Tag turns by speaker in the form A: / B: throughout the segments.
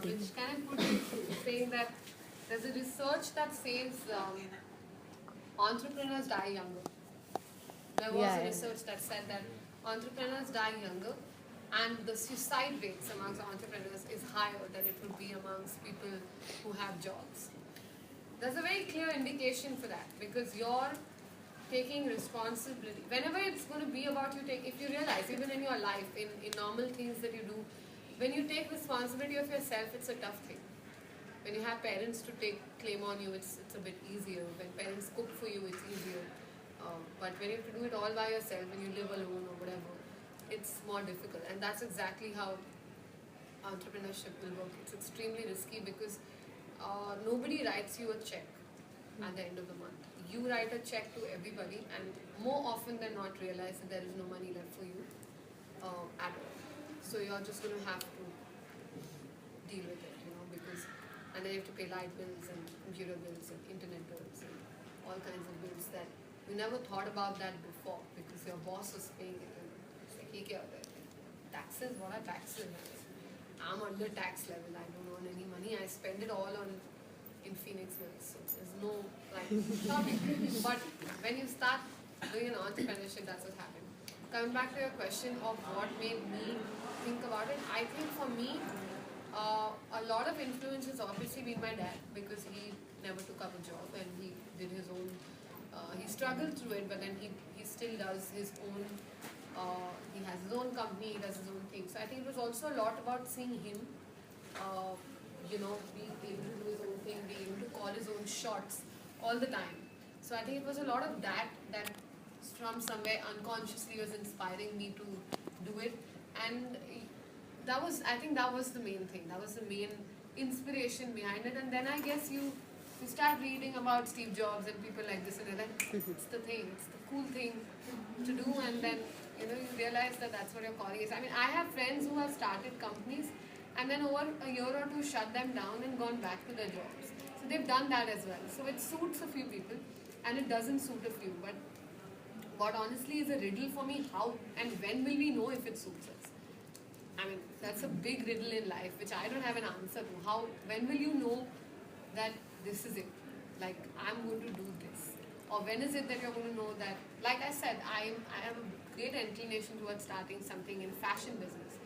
A: which kind of put it saying that there's a research that says entrepreneurs die younger. There was a research that said that entrepreneurs die younger, and the suicide rates amongst entrepreneurs is higher than it would be amongst people who have jobs. There's a very clear indication for that, because you're taking responsibility. Whenever it's going to be about you, if you realize, even in your life, in normal things that you do, when you take responsibility of yourself, it's a tough thing. When you have parents to take claim on you, it's a bit easier. When parents cook for you, it's easier. But when you have to do it all by yourself, when you live alone or whatever, it's more difficult. And that's exactly how entrepreneurship will work. It's extremely risky because nobody writes you a check at the end of the month. You write a check to everybody, and more often than not realize that there is no money left for you at all. So you're just going to have to deal with it, because, and then you have to pay light bills and computer bills and internet bills and all kinds of bills that you never thought about that before because your boss was paying it. And it's like, "Hey, kya hota hai? Taxes? What are taxes?" I'm under tax level. I don't earn any money. I spend it all on in Phoenix Mills. So there's no topic. But when you start doing an entrepreneurship, that's what happened. Coming back to your question of what made me think about it, I think for me, a lot of influence has obviously been my dad, because he never took up a job and he did his own, he struggled through it, but then he still does his own, he has his own company, he does his own thing. So I think it was also a lot about seeing him, being able to do his own thing, being able to call his own shots all the time. So I think it was a lot of that from somewhere unconsciously was inspiring me to do it. And I think that was the main thing. That was the main inspiration behind it. And then I guess you start reading about Steve Jobs and people like this, and you're like, it's the thing, it's the cool thing to do. And then, you realize that that's what your calling is. I mean, I have friends who have started companies and then over a year or two shut them down and gone back to their jobs. So they've done that as well. So it suits a few people and it doesn't suit a few. But what honestly is a riddle for me, how and when will we know if it suits us? I mean, that's a big riddle in life, which I don't have an answer to. When will you know that this is it? Like, I'm going to do this. Or when is it that you're going to know that, like I said, I have a great inclination towards starting something in fashion business.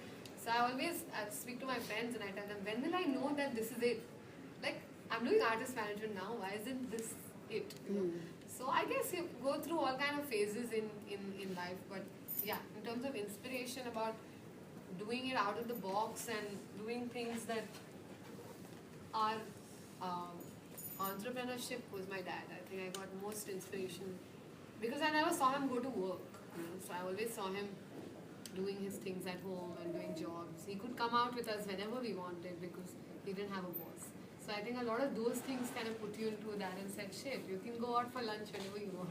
A: So I always speak to my friends and I tell them, when will I know that this is it? Like, I'm doing artist management now, why isn't this it? So I guess you go through all kind of phases in life, but yeah, in terms of inspiration about doing it out of the box and doing things that are entrepreneurship was my dad. I think I got most inspiration because I never saw him go to work. So I always saw him doing his things at home and doing jobs. He could come out with us whenever we wanted because he didn't have a boss. So I think a lot of those things kind of put you into that and said, shit, you can go out for lunch whenever you want.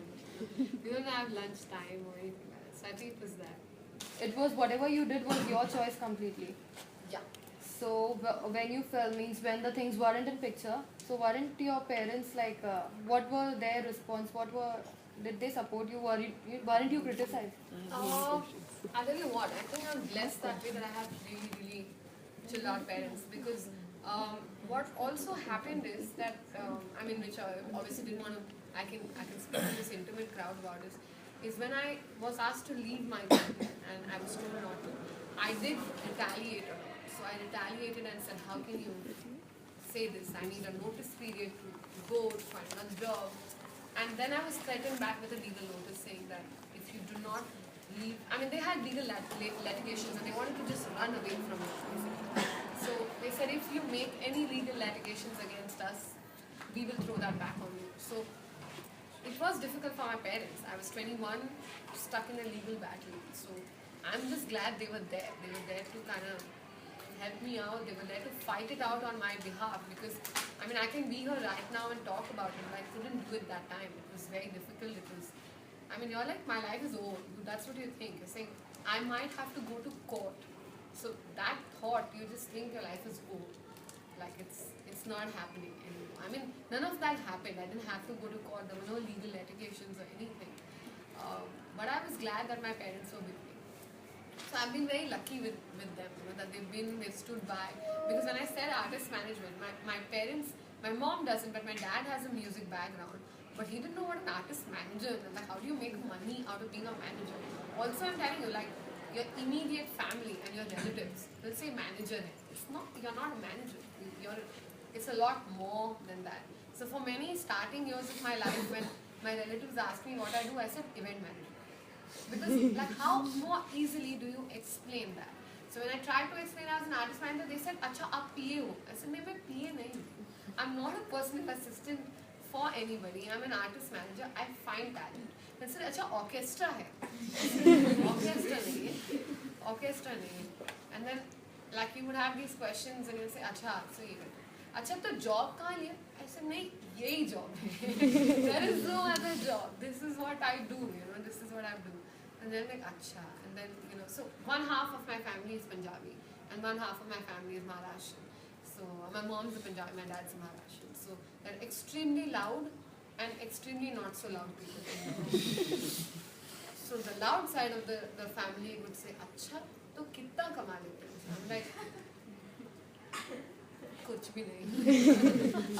A: You don't have lunch time or anything like that. So I think it was that.
B: It was whatever you did was your choice completely.
A: Yeah.
B: So when you fell, means when the things weren't in picture, so weren't your parents like, what were their response? Did they support you? Weren't you criticized?
A: I'll tell you what, I think I'm blessed that way that I have really, really chill out parents, because what also happened is that, which I obviously didn't want to, I can speak to this intimate crowd about this, is when I was asked to leave my company and I was told not to, I did retaliate a lot. So I retaliated and said, how can you say this? I need a notice period to go to find another job. And then I was threatened back with a legal notice saying that if you do not leave, they had legal litigations and they wanted to just run away from it, basically. So they said, if you make any legal litigations against us, we will throw that back on you. So it was difficult for my parents. I was 21, stuck in a legal battle. So I'm just glad they were there. They were there to kind of help me out. They were there to fight it out on my behalf, because I can be here right now and talk about it, but I couldn't do it that time. It was very difficult. You're like, my life is over. That's what you think. You're saying, I might have to go to court. So that thought, you just think your life is over. Like it's not happening anymore. None of that happened. I didn't have to go to court. There were no legal litigations or anything. But I was glad that my parents were with me. So I've been very lucky with them, that they've stood by. Because when I said artist management, my parents, my mom doesn't, but my dad has a music background. But he didn't know what an artist manager is. Like, how do you make money out of being a manager? Also, I'm telling you, like, your immediate family and your relatives will say manager. It's not, you're not a manager. It's a lot more than that. So for many starting years of my life, when my relatives asked me what I do, I said event manager. Because like how more easily do you explain that? So when I tried to explain as an artist manager, they said, "Acha, aap PA ho." I said, "No, I'm PA nahi. I'm not a personal assistant for anybody. I'm an artist manager. I find talent." They said, "Acha, orchestra hai." Orchestra nahi hai. Orchestra nahi hai. And then like you would have these questions and you say, "Acha, so ye kar." अच्छा तो job कहाँ लिया? I said नहीं यही job है. There is no other job. This is what I do. This is what I do. And then like अच्छा. And then so one half of my family is Punjabi and one half of my family is Maharashtrian. So my mom's a Punjabi, my dad's a Maharashtrian. So they're extremely loud and extremely not so loud people. So the loud side of the family would say अच्छा तो कितना कमा लेते हो? I'm like कुछ भी नहीं.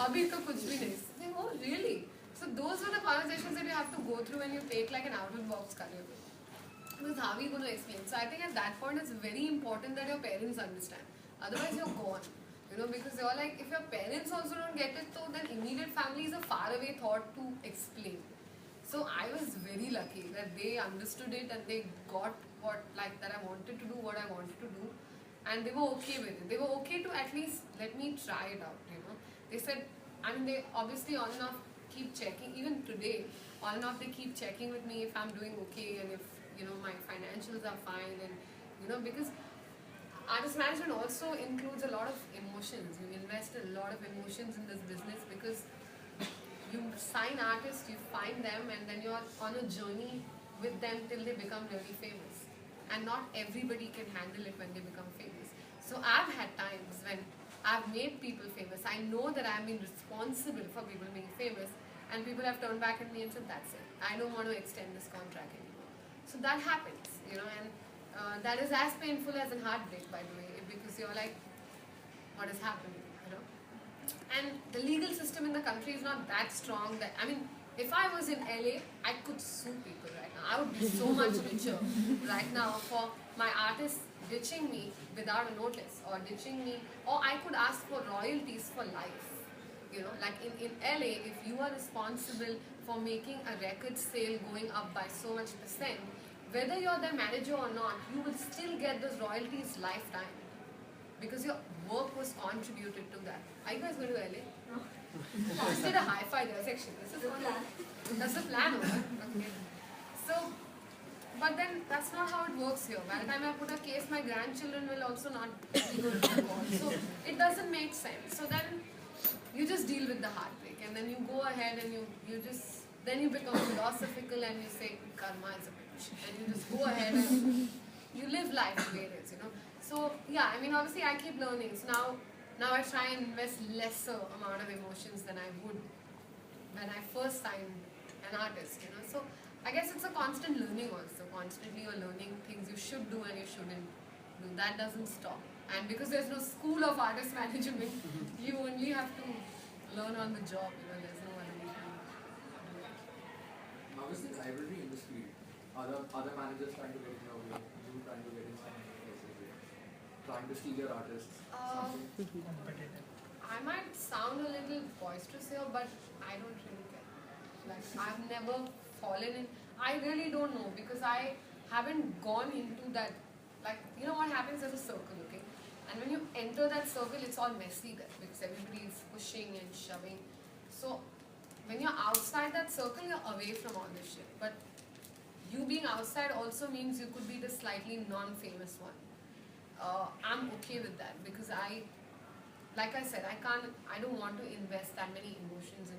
A: अभी तो कुछ भी नहीं. They, oh really? So those are the conversations that you have to go through when you take like an out of the box career. Because how are you going to explain? So I think at that point it's very important that your parents understand. Otherwise you're gone. Because you're like, if your parents also don't get it, so then immediate family is a faraway thought to explain. So I was very lucky that they understood it and they got that I wanted to do what I wanted to do. And they were okay with it. They were okay to at least let me try it out, They said, they obviously on and off keep checking. Even today, on and off they keep checking with me if I'm doing okay and if, my financials are fine. And, because artist management also includes a lot of emotions. You invest a lot of emotions in this business because you sign artists, you find them, and then you're on a journey with them till they become really famous. And not everybody can handle it when they become famous. So I've had times when I've made people famous. I know that I've been responsible for people being famous, and people have turned back at me and said, "That's it. I don't want to extend this contract anymore." So that happens, and that is as painful as a heartbreak, by the way, because you're like, what is happening, And the legal system in the country is not that strong that, if I was in LA, I could sue people right now. I would be so much richer right now for my artists ditching me without a notice or ditching me, or I could ask for royalties for life. Like in LA, if you are responsible for making a record sale going up by so much %, whether you're their manager or not, you will still get those royalties lifetime because your work was contributed to that. Are you guys going to LA? No. Just did a hi-fi dissection. This is that's the plan, okay. So, but then that's not how it works here. By the time I put a case, my grandchildren will also not be going to court. So it doesn't make sense. So then you just deal with the heartbreak, and then you go ahead and then you become philosophical and you say karma is a bitch, and you just go ahead and you live life the way it is, So yeah, obviously I keep learning. So now I try and invest lesser amount of emotions than I would when I first signed an artist, So I guess it's a constant learning also. Constantly you're learning things you should do and you shouldn't do. That doesn't stop. And because there's no school of artist management, you only have to learn on the job, there's no other way to do it.
C: How is the rivalry in this field? Other managers trying to get in your way, you trying to get in some places, trying to steal your artists?
A: I might sound a little boisterous here, but I don't really care. Like, I've never fallen in. I really don't know because I haven't gone into that. Like, what happens as a circle, okay? And when you enter that circle, it's all messy there because everybody is pushing and shoving. So when you're outside that circle, you're away from all this shit. But you being outside also means you could be the slightly non-famous one. I'm okay with that because like I said, I don't want to invest that many emotions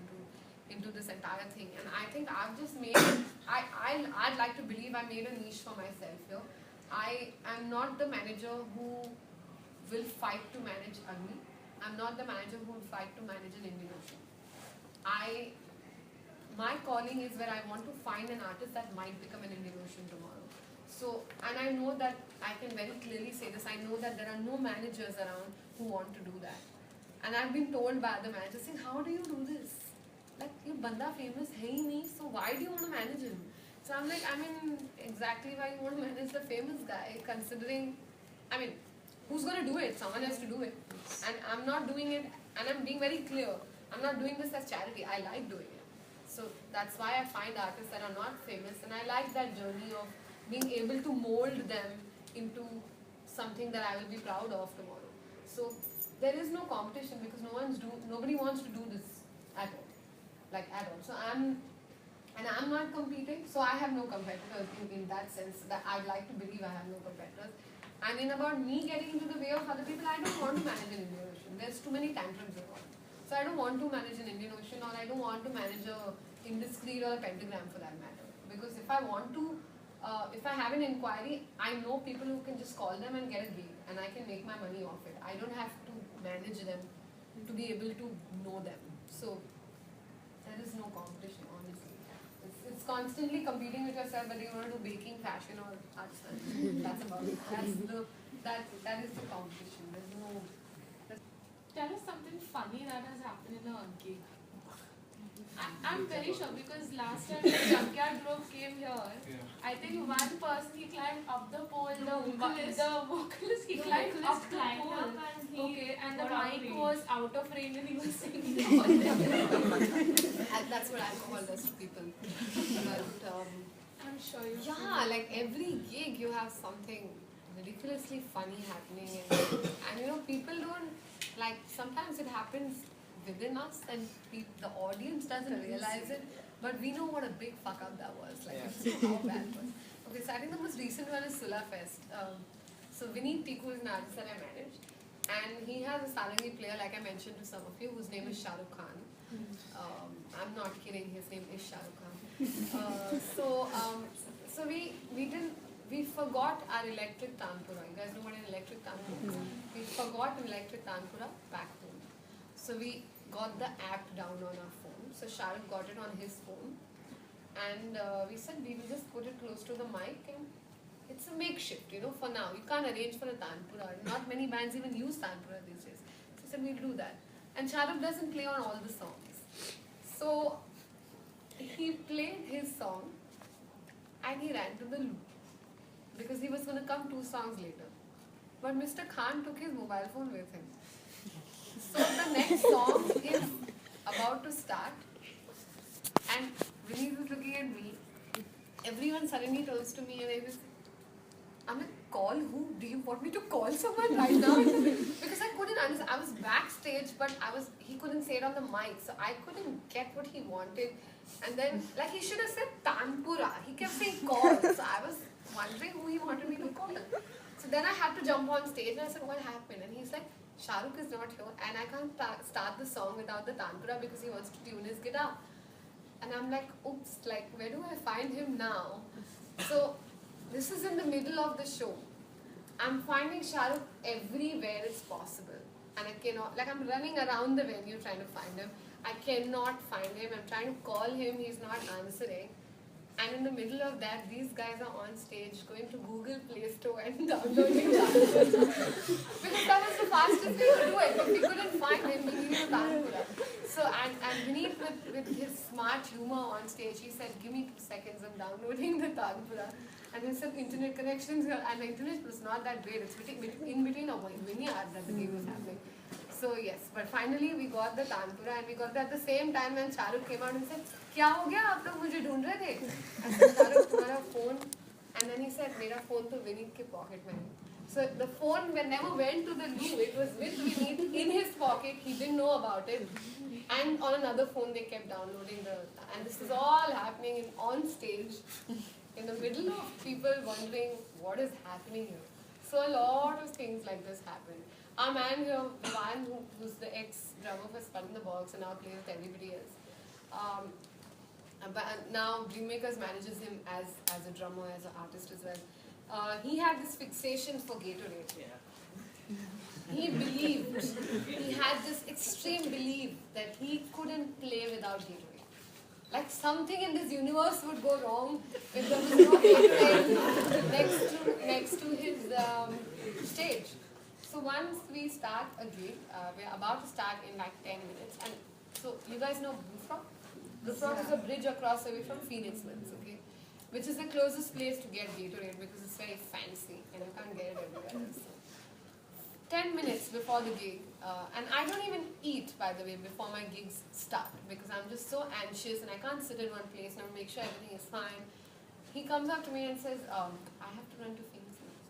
A: into this entire thing. And I think I've just made, I'd like to believe I made a niche for myself here. I am not the manager who will fight to manage Agni. I'm not the manager who will fight to manage an Indian Ocean. My calling is where I want to find an artist that might become an Indian Ocean tomorrow. So, and I know that I can very clearly say this. I know that there are no managers around who want to do that. And I've been told by other managers, saying, how do you do this? Like, you banda famous hai hi nahi, so why do you want to manage him? So I'm like, I mean, exactly why you want to manage the famous guy, considering, I mean, who's going to do it? Someone has to do it. And I'm not doing it, and I'm being very clear, I'm not doing this as charity. I like doing it. So that's why I find artists that are not famous, and I like that journey of being able to mold them into something that I will be proud of tomorrow. So there is no competition because nobody wants to do this at all, like at all. So I'm not competing, so I have no competitors in that sense. That I'd like to believe I have no competitors. And in about me getting into the way of other people, I don't want to manage an Indian Ocean. There's too many tantrums involved. So I don't want to manage an Indian Ocean, or I don't want to manage a Indiscreet or a Pentagram for that matter. Because if I want to, if I have an inquiry, I know people who can just call them and get a gig, and I can make my money off it. I don't have to manage them to be able to know them. So there is no competition, honestly. It's constantly competing with yourself, whether you want to do baking, fashion, or arts. That's about it. That is the competition. There's no.
D: Tell us something funny that has happened in a gig. I'm very sure because last time the Junkyard Grove came here, I think one person he climbed up the pole, the vocalist he climbed up the pole, and the mic was out of range and he was singing all them.
A: That's what alcohol does to people. But
D: I'm sure you.
A: yeah, like every gig you have something ridiculously funny happening, and you know people don't like. Sometimes it happens within us and the audience doesn't realize it, but we know what a big fuck up that was, like how bad it was. Okay, so I think the most recent one is Sula Fest. So Vineet Piku is an artist that I manage, and he has a Sarangi player, like I mentioned to some of you, whose name is Shah Rukh Khan. I'm not kidding, his name is Shah Rukh Khan. So we forgot our electric tanpura. You guys know what an electric tanpura is? We forgot an electric tanpura back home. So we got the app down on our phone. So Shahrukh got it on his phone, and we said we will just put it close to the mic, and it's a makeshift, you know, for now. You can't arrange for a tanpura. Not many bands even use tanpura these days. So we said we'll do that. And Shahrukh doesn't play on all the songs. So he played his song and he ran to the loop because he was going to come 2 songs later. But Mr. Khan took his mobile phone with him. So the next song is about to start, and Vineet is looking at me. Everyone suddenly turns to me and I was, I'm like, call who? Do you want me to call someone right now? Because I couldn't understand. I was backstage, but he couldn't say it on the mic, so I couldn't get what he wanted. And then, like, he should have said Tanpura. He kept saying call, so I was wondering who he wanted me to call. So then I had to jump on stage and I said, what happened? And he's like, Shahrukh is not here and I can't start the song without the tanpura because he wants to tune his guitar. And I'm like, oops, like where do I find him now? So this is in the middle of the show. I'm finding Shahrukh everywhere it's possible. And I cannot, like I'm running around the venue trying to find him. I cannot find him. I'm trying to call him, he's not answering. And in the middle of that, these guys are on stage going to Google Play Store and downloading Tanpura. Because that was the fastest way to do it. If we couldn't find him, we needed Tanpura. So, and Vineet with his smart humor on stage, he said, give me 2 seconds, I'm downloading the Tanpura. And he said, internet connections here. And the internet was not that great. It's in between a vineyard that the game was happening. So yes, but finally we got the Tanpura, and we got that at the same time when Shahrukh came out and said, "क्या हो गया? आप लोग मुझे ढूंढ रहे थे?" I said, "Shahrukh, तुम्हारा phone," and then he said, "मेरा phone तो Vineet के pocket में है." So the phone never went to the loo. It was with Vineet in his pocket. He didn't know about it. And on another phone they kept downloading and this is all happening on stage, in the middle of people wondering what is happening here. So a lot of things like this happened. Our man here, Van, who's the ex-drummer for Spud in the Box and now plays with everybody else. But now Dreammakers manages him as a drummer, as an artist as well. He had this fixation for Gatorade. He believed, he had this extreme belief that he couldn't play without Gatorade. Like something in this universe would go wrong if there was no Gatorade next to his stage. So once we start a gig, we're about to start in like 10 minutes. And so you guys know Blue Frog? Blue Frog is a bridge across away from Phoenix Mills, okay? Which is the closest place to get Gatorade because it's very fancy and you can't get it everywhere else. 10 minutes before the gig, and I don't even eat, by the way, before my gigs start because I'm just so anxious and I can't sit in one place and I'll make sure everything is fine. He comes up to me and says, I have to run to Phoenix Mills.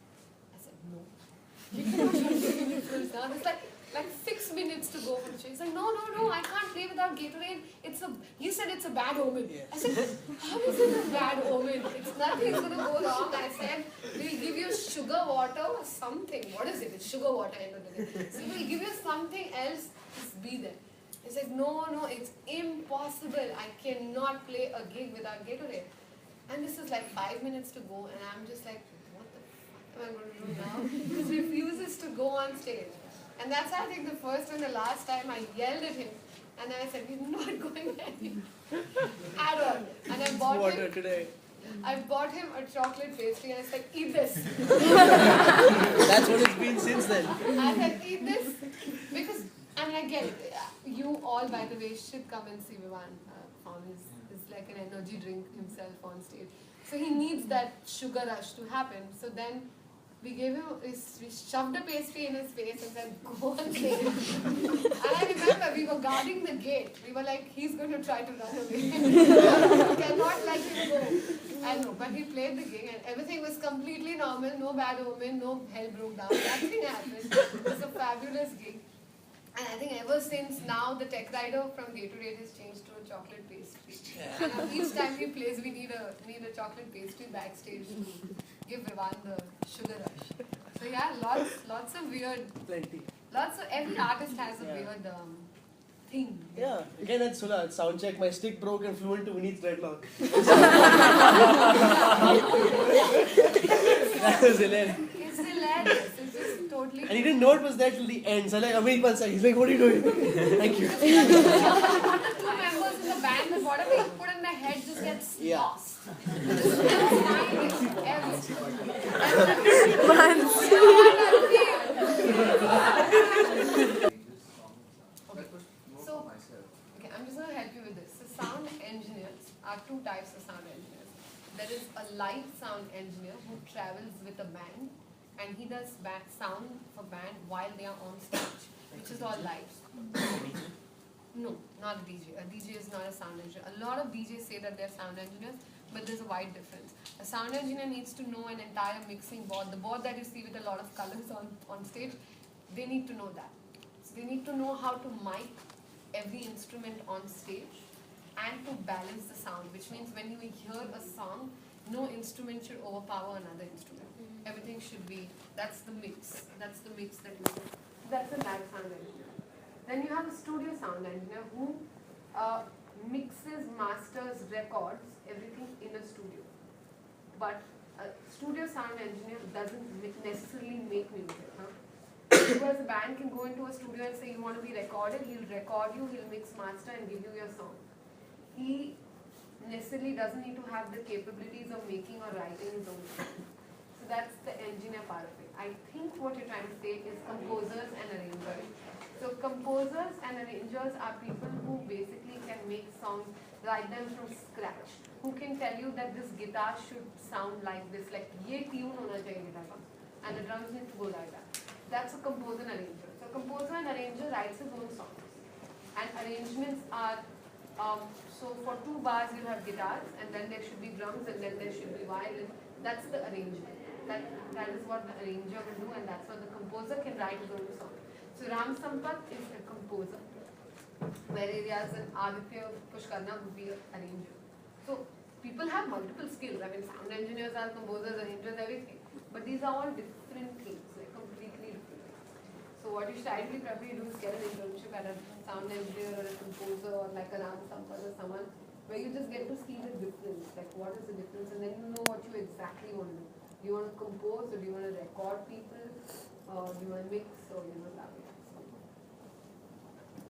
A: I said, no. You cannot run to Phoenix Mills now. It's like 6 minutes to go from the show. He's like, no, I can't play without Gatorade. He said it's a bad omen. Yeah. I said, how is it a bad omen? Nothing's going to go wrong. I said, we'll give you sugar water or something. What is it? It's sugar water end of the day. So we'll give you something else. Just be there. He said, no, it's impossible. I cannot play a gig without Gatorade. And this is like 5 minutes to go and I'm just like, what the fuck am I going to do now? He refuses to go on stage. And that's, I think, the first and the last time I yelled at him. And I said, he's not going anywhere at all. And I bought him a chocolate pastry and I said, eat this.
E: That's what it's been since then.
A: I said, eat this. Because, I mean, I get it. You all, by the way, should come and see Vivan perform. He's like an energy drink himself on stage. So he needs that sugar rush to happen. So then we shoved a pastry in his face and said, go on stage. And I remember we were guarding the gate. We were like, he's going to try to run away. We cannot let him go. I know, but he played the gig and everything was completely normal. No bad omen, no hell broke down. Nothing happened. It was a fabulous gig. And I think ever since now, the tech rider from Gatorade has changed to a chocolate pastry. And each time he plays, we need a chocolate pastry backstage to give Vivan the sugar rush. So yeah, lots of weird.
E: Plenty.
A: Every artist has a weird thing.
E: Yeah. Again at Sula, sound check, my stick broke and flew into Vinny's dreadlock. That was hilarious.
A: It's hilarious. It's just totally.
E: And he didn't know it was there till the end. So I'm like, Amit, 1 second. He's like, what are you doing? Thank you.
A: The two members in the band, that whatever you put in their head just gets lost. Just never find it, ever. So, okay, I'm just going to help you with this. So sound engineers are two types of sound engineers. There is a live sound engineer who travels with a band and he does sound for band while they are on stage, which is all live. No, not a DJ. A DJ is not a sound engineer. A lot of DJs say that they're sound engineers, but there's a wide difference. A sound engineer needs to know an entire mixing board, the board that you see with a lot of colors on stage. They need to know that. So they need to know how to mic every instrument on stage and to balance the sound, which means when you hear a song, no instrument should overpower another instrument. Everything should be, that's the mix. That's the mix that you do. That's a live sound engineer. Then you have a studio sound engineer who mixes, masters, records, everything in a studio. But a studio sound engineer doesn't necessarily make music. Whereas a band can go into a studio and say you want to be recorded, he'll record you, he'll mix, master and give you your song. He necessarily doesn't need to have the capabilities of making or writing his own song. So that's the engineer part of it. I think what you're trying to say is composers and arrangers. So composers and arrangers are people who basically can make songs, write them from scratch, who can tell you that this guitar should sound like this, like ye tune hona chahiye guitar ka, and the drums need to go like that. That's a composer and arranger. So composer and arranger writes his own songs. And arrangements are, so for 2 bars you have guitars, and then there should be drums, and then there should be violin. That's the arrangement. That is what the arranger will do, and that's what the composer can write his own song. So Ram Sampath is a composer, whereas an Aditya Pushkarna would be an arranger. So people have multiple skills. I mean, sound engineers are composers, arrangers, everything. But these are all different things, like completely different things. So what you should ideally probably do is get an internship at a sound engineer or a composer or like a Ram Sampath or someone where you just get to see the difference, like what is the difference, and then you know what you exactly want to do. Do you want to compose or do you want to record people or do you want to mix or you know that way?